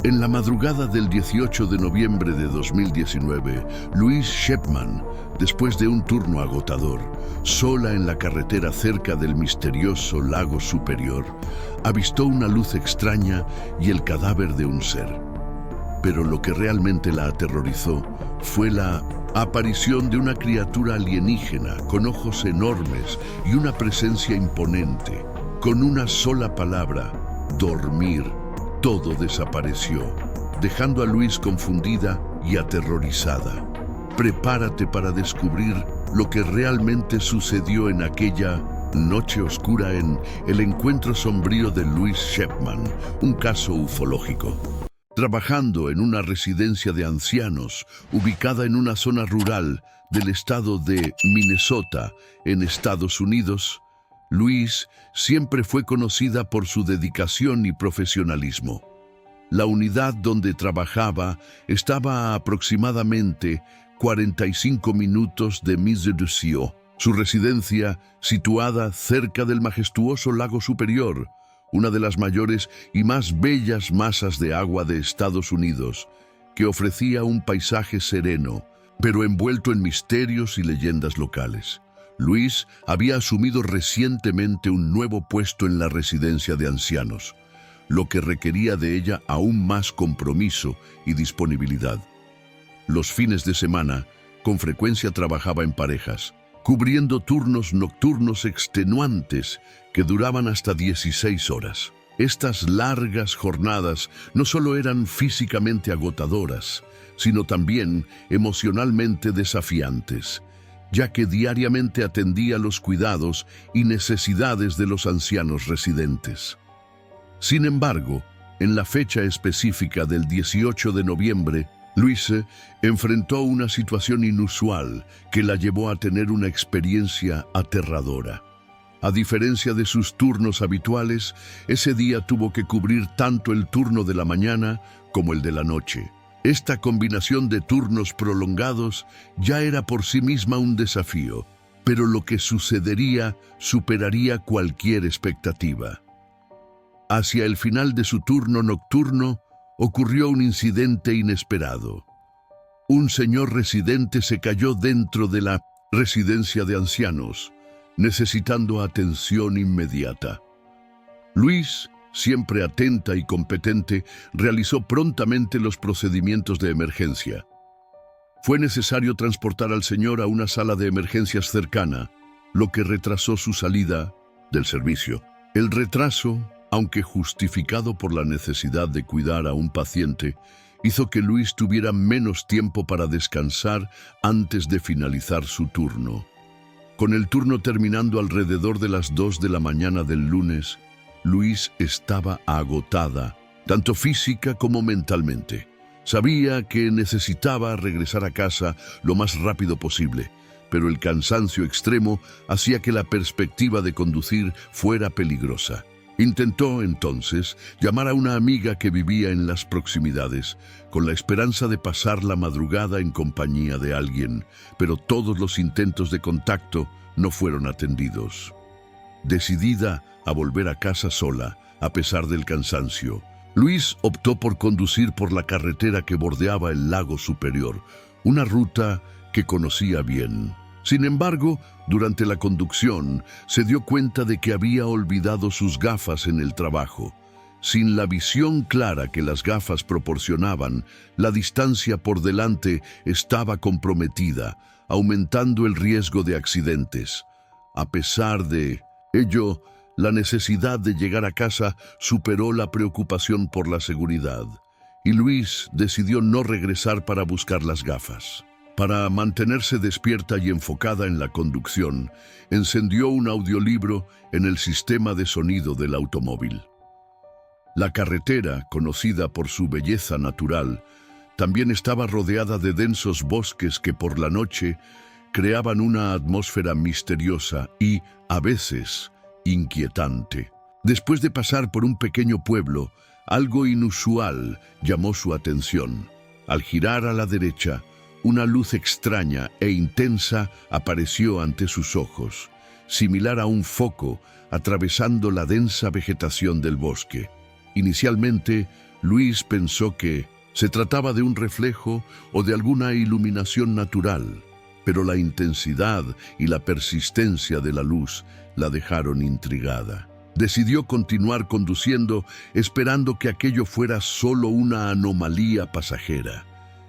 En la madrugada del 18 de noviembre de 2019, Louise Shepman, después de un turno agotador, sola en la carretera cerca del misterioso lago Superior, avistó una luz extraña y el cadáver de un ser. Pero lo que realmente la aterrorizó fue la aparición de una criatura alienígena con ojos enormes y una presencia imponente. Con una sola palabra, dormir, todo desapareció, dejando a Louise confundida y aterrorizada. Prepárate para descubrir lo que realmente sucedió en aquella noche oscura en El encuentro sombrío de Louise Shepman, un caso ufológico. Trabajando en una residencia de ancianos ubicada en una zona rural del estado de Minnesota, en Estados Unidos, Louise siempre fue conocida por su dedicación y profesionalismo. La unidad donde trabajaba estaba a aproximadamente 45 minutos de Mise-du-Sion, su residencia situada cerca del majestuoso lago Superior, una de las mayores y más bellas masas de agua de Estados Unidos, que ofrecía un paisaje sereno, pero envuelto en misterios y leyendas locales. Louise había asumido recientemente un nuevo puesto en la residencia de ancianos, lo que requería de ella aún más compromiso y disponibilidad. Los fines de semana, con frecuencia trabajaba en parejas, cubriendo turnos nocturnos extenuantes que duraban hasta 16 horas. Estas largas jornadas no solo eran físicamente agotadoras, sino también emocionalmente desafiantes, ya que diariamente atendía los cuidados y necesidades de los ancianos residentes. Sin embargo, en la fecha específica del 18 de noviembre, Louise enfrentó una situación inusual que la llevó a tener una experiencia aterradora. A diferencia de sus turnos habituales, ese día tuvo que cubrir tanto el turno de la mañana como el de la noche. Esta combinación de turnos prolongados ya era por sí misma un desafío, pero lo que sucedería superaría cualquier expectativa. Hacia el final de su turno nocturno, ocurrió un incidente inesperado. Un señor residente se cayó dentro de la residencia de ancianos, necesitando atención inmediata. Louise, siempre atenta y competente, realizó prontamente los procedimientos de emergencia. Fue necesario transportar al señor a una sala de emergencias cercana, lo que retrasó su salida del servicio. El retraso, aunque justificado por la necesidad de cuidar a un paciente, hizo que Louise tuviera menos tiempo para descansar antes de finalizar su turno. Con el turno terminando alrededor de las 2 de la mañana del lunes, Louise estaba agotada, tanto física como mentalmente. Sabía que necesitaba regresar a casa lo más rápido posible, pero el cansancio extremo hacía que la perspectiva de conducir fuera peligrosa. Intentó, entonces, llamar a una amiga que vivía en las proximidades, con la esperanza de pasar la madrugada en compañía de alguien, pero todos los intentos de contacto no fueron atendidos. Decidida a volver a casa sola, a pesar del cansancio, Louise optó por conducir por la carretera que bordeaba el lago Superior, una ruta que conocía bien. Sin embargo, durante la conducción, se dio cuenta de que había olvidado sus gafas en el trabajo. Sin la visión clara que las gafas proporcionaban, la distancia por delante estaba comprometida, aumentando el riesgo de accidentes. A pesar de ello, la necesidad de llegar a casa superó la preocupación por la seguridad, y Louise decidió no regresar para buscar las gafas. Para mantenerse despierta y enfocada en la conducción, encendió un audiolibro en el sistema de sonido del automóvil. La carretera, conocida por su belleza natural, también estaba rodeada de densos bosques que por la noche creaban una atmósfera misteriosa y, a veces, inquietante. Después de pasar por un pequeño pueblo, algo inusual llamó su atención. Al girar a la derecha, una luz extraña e intensa apareció ante sus ojos, similar a un foco atravesando la densa vegetación del bosque. Inicialmente, Luis pensó que se trataba de un reflejo o de alguna iluminación natural, pero la intensidad y la persistencia de la luz la dejaron intrigada. Decidió continuar conduciendo, esperando que aquello fuera solo una anomalía pasajera.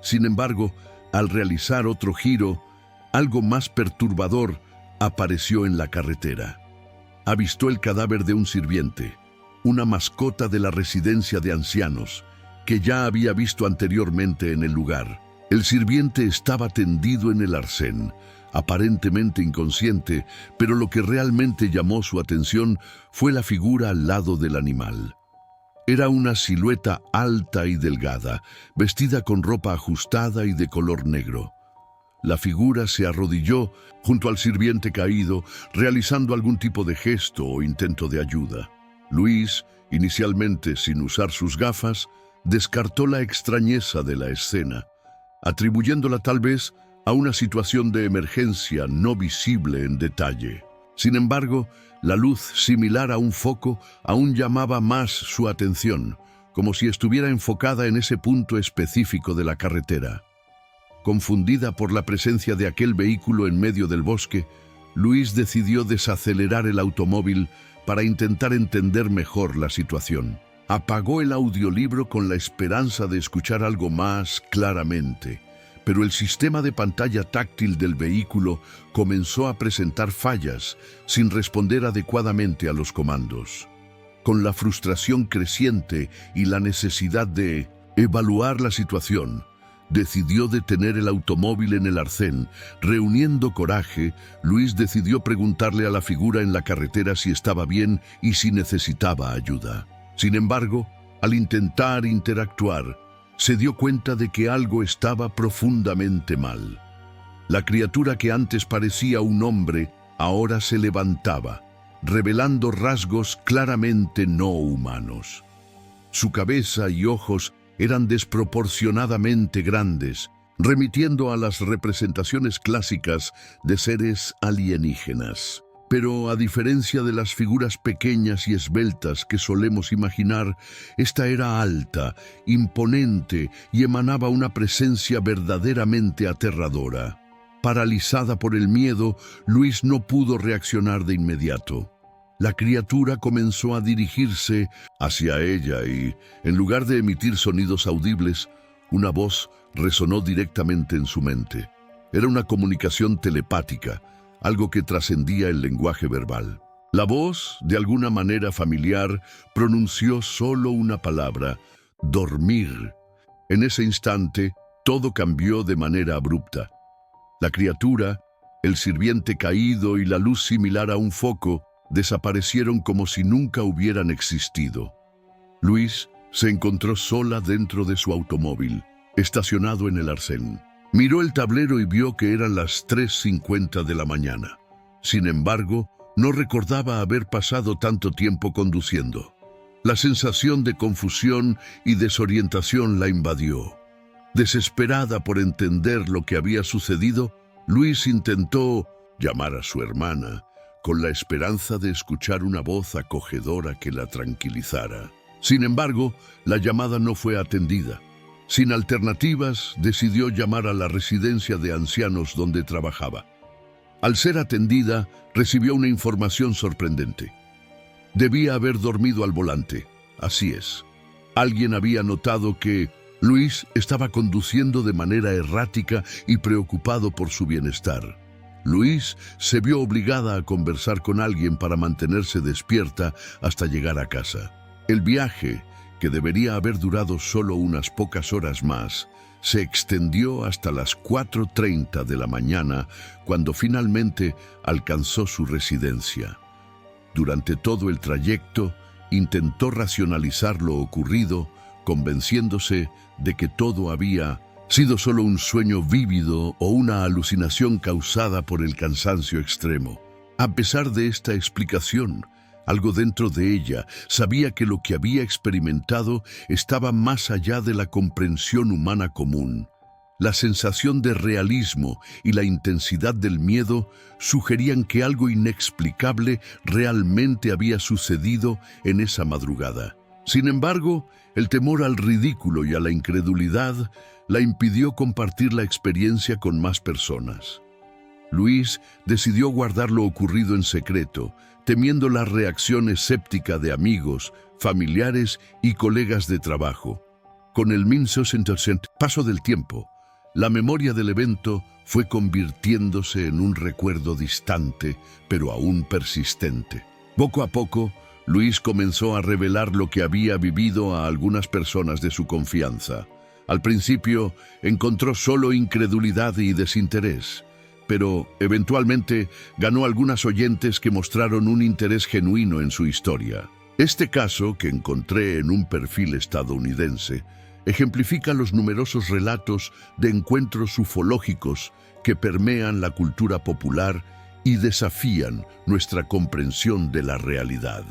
Sin embargo, al realizar otro giro, algo más perturbador apareció en la carretera. Avistó el cadáver de un sirviente, una mascota de la residencia de ancianos, que ya había visto anteriormente en el lugar. El sirviente estaba tendido en el arcén, aparentemente inconsciente, pero lo que realmente llamó su atención fue la figura al lado del animal. Era una silueta alta y delgada, vestida con ropa ajustada y de color negro. La figura se arrodilló junto al sirviente caído, realizando algún tipo de gesto o intento de ayuda. Luis, inicialmente sin usar sus gafas, descartó la extrañeza de la escena, atribuyéndola tal vez a una situación de emergencia no visible en detalle. Sin embargo, la luz, similar a un foco, aún llamaba más su atención, como si estuviera enfocada en ese punto específico de la carretera. Confundida por la presencia de aquel vehículo en medio del bosque, Luis decidió desacelerar el automóvil para intentar entender mejor la situación. Apagó el audiolibro con la esperanza de escuchar algo más claramente, pero el sistema de pantalla táctil del vehículo comenzó a presentar fallas sin responder adecuadamente a los comandos. Con la frustración creciente y la necesidad de evaluar la situación, decidió detener el automóvil en el arcén. Reuniendo coraje, Luis decidió preguntarle a la figura en la carretera si estaba bien y si necesitaba ayuda. Sin embargo, al intentar interactuar, se dio cuenta de que algo estaba profundamente mal. La criatura que antes parecía un hombre, ahora se levantaba, revelando rasgos claramente no humanos. Su cabeza y ojos eran desproporcionadamente grandes, remitiendo a las representaciones clásicas de seres alienígenas. Pero a diferencia de las figuras pequeñas y esbeltas que solemos imaginar, esta era alta, imponente y emanaba una presencia verdaderamente aterradora. Paralizada por el miedo, Luis no pudo reaccionar de inmediato. La criatura comenzó a dirigirse hacia ella y, en lugar de emitir sonidos audibles, una voz resonó directamente en su mente. Era una comunicación telepática, algo que trascendía el lenguaje verbal. La voz, de alguna manera familiar, pronunció solo una palabra: dormir. En ese instante, todo cambió de manera abrupta. La criatura, el sirviente caído y la luz similar a un foco desaparecieron como si nunca hubieran existido. Luis se encontró sola dentro de su automóvil, estacionado en el arcén. Miró el tablero y vio que eran las 3:50 de la mañana. Sin embargo, no recordaba haber pasado tanto tiempo conduciendo. La sensación de confusión y desorientación la invadió. Desesperada por entender lo que había sucedido, Luis intentó llamar a su hermana, con la esperanza de escuchar una voz acogedora que la tranquilizara. Sin embargo, la llamada no fue atendida. Sin alternativas, decidió llamar a la residencia de ancianos donde trabajaba. Al ser atendida, recibió una información sorprendente. Debía haber dormido al volante. Así es. Alguien había notado que Luis estaba conduciendo de manera errática y preocupado por su bienestar. Luis se vio obligada a conversar con alguien para mantenerse despierta hasta llegar a casa. El viaje, que debería haber durado solo unas pocas horas más, se extendió hasta las 4:30 de la mañana, cuando finalmente alcanzó su residencia. Durante todo el trayecto, intentó racionalizar lo ocurrido, convenciéndose de que todo había sido solo un sueño vívido o una alucinación causada por el cansancio extremo. A pesar de esta explicación, algo dentro de ella sabía que lo que había experimentado estaba más allá de la comprensión humana común. La sensación de realismo y la intensidad del miedo sugerían que algo inexplicable realmente había sucedido en esa madrugada. Sin embargo, el temor al ridículo y a la incredulidad la impidió compartir la experiencia con más personas. Louise decidió guardar lo ocurrido en secreto, temiendo la reacción escéptica de amigos, familiares y colegas de trabajo. Con el paso del tiempo, la memoria del evento fue convirtiéndose en un recuerdo distante, pero aún persistente. Poco a poco, Louise comenzó a revelar lo que había vivido a algunas personas de su confianza. Al principio, encontró solo incredulidad y desinterés, pero eventualmente ganó algunas oyentes que mostraron un interés genuino en su historia. Este caso, que encontré en un perfil estadounidense, ejemplifica los numerosos relatos de encuentros ufológicos que permean la cultura popular y desafían nuestra comprensión de la realidad.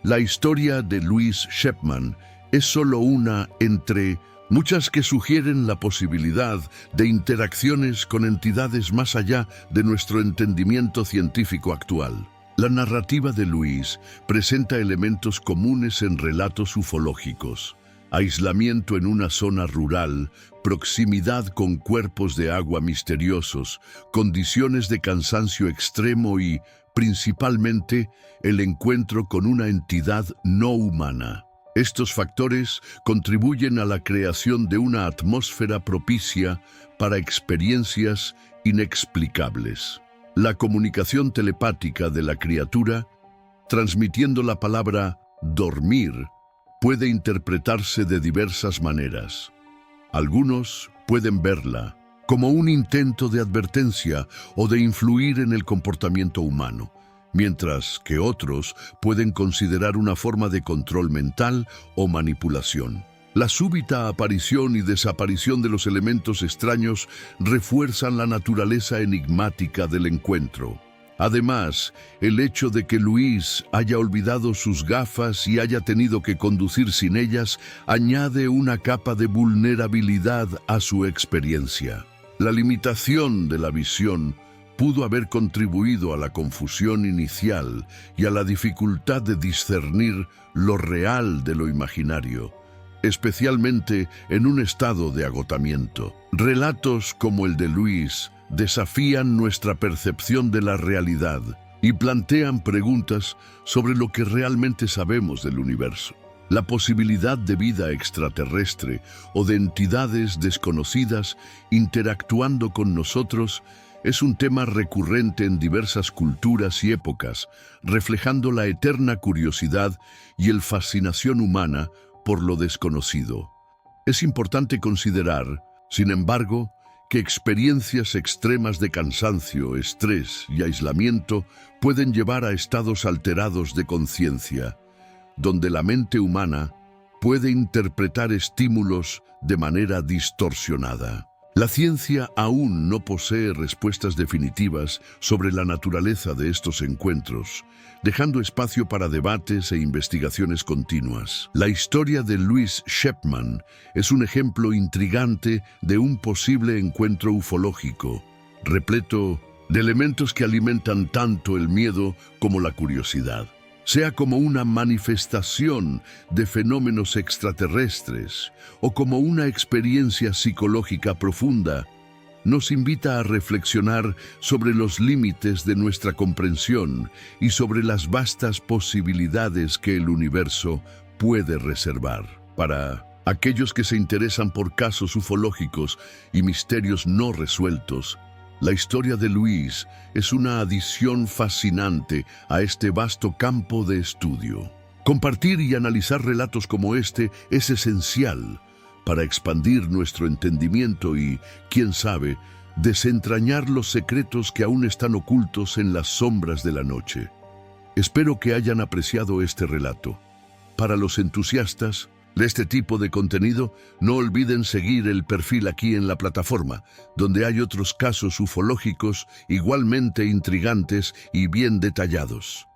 La historia de Louise Shepman es solo una entre muchas que sugieren la posibilidad de interacciones con entidades más allá de nuestro entendimiento científico actual. La narrativa de Louise presenta elementos comunes en relatos ufológicos: aislamiento en una zona rural, proximidad con cuerpos de agua misteriosos, condiciones de cansancio extremo y, principalmente, el encuentro con una entidad no humana. Estos factores contribuyen a la creación de una atmósfera propicia para experiencias inexplicables. La comunicación telepática de la criatura, transmitiendo la palabra dormir, puede interpretarse de diversas maneras. Algunos pueden verla como un intento de advertencia o de influir en el comportamiento humano, mientras que otros pueden considerar una forma de control mental o manipulación. La súbita aparición y desaparición de los elementos extraños refuerzan la naturaleza enigmática del encuentro. Además, el hecho de que Louise haya olvidado sus gafas y haya tenido que conducir sin ellas añade una capa de vulnerabilidad a su experiencia. La limitación de la visión pudo haber contribuido a la confusión inicial y a la dificultad de discernir lo real de lo imaginario, especialmente en un estado de agotamiento. Relatos como el de Louise desafían nuestra percepción de la realidad y plantean preguntas sobre lo que realmente sabemos del universo. La posibilidad de vida extraterrestre o de entidades desconocidas interactuando con nosotros es un tema recurrente en diversas culturas y épocas, reflejando la eterna curiosidad y el fascinación humana por lo desconocido. Es importante considerar, sin embargo, que experiencias extremas de cansancio, estrés y aislamiento pueden llevar a estados alterados de conciencia, donde la mente humana puede interpretar estímulos de manera distorsionada. La ciencia aún no posee respuestas definitivas sobre la naturaleza de estos encuentros, dejando espacio para debates e investigaciones continuas. La historia de Louise Shepman es un ejemplo intrigante de un posible encuentro ufológico, repleto de elementos que alimentan tanto el miedo como la curiosidad. Sea como una manifestación de fenómenos extraterrestres o como una experiencia psicológica profunda, nos invita a reflexionar sobre los límites de nuestra comprensión y sobre las vastas posibilidades que el universo puede reservar. Para aquellos que se interesan por casos ufológicos y misterios no resueltos, la historia de Louise es una adición fascinante a este vasto campo de estudio. Compartir y analizar relatos como este es esencial para expandir nuestro entendimiento y, quién sabe, desentrañar los secretos que aún están ocultos en las sombras de la noche. Espero que hayan apreciado este relato. Para los entusiastas de este tipo de contenido, no olviden seguir el perfil aquí en la plataforma, donde hay otros casos ufológicos igualmente intrigantes y bien detallados.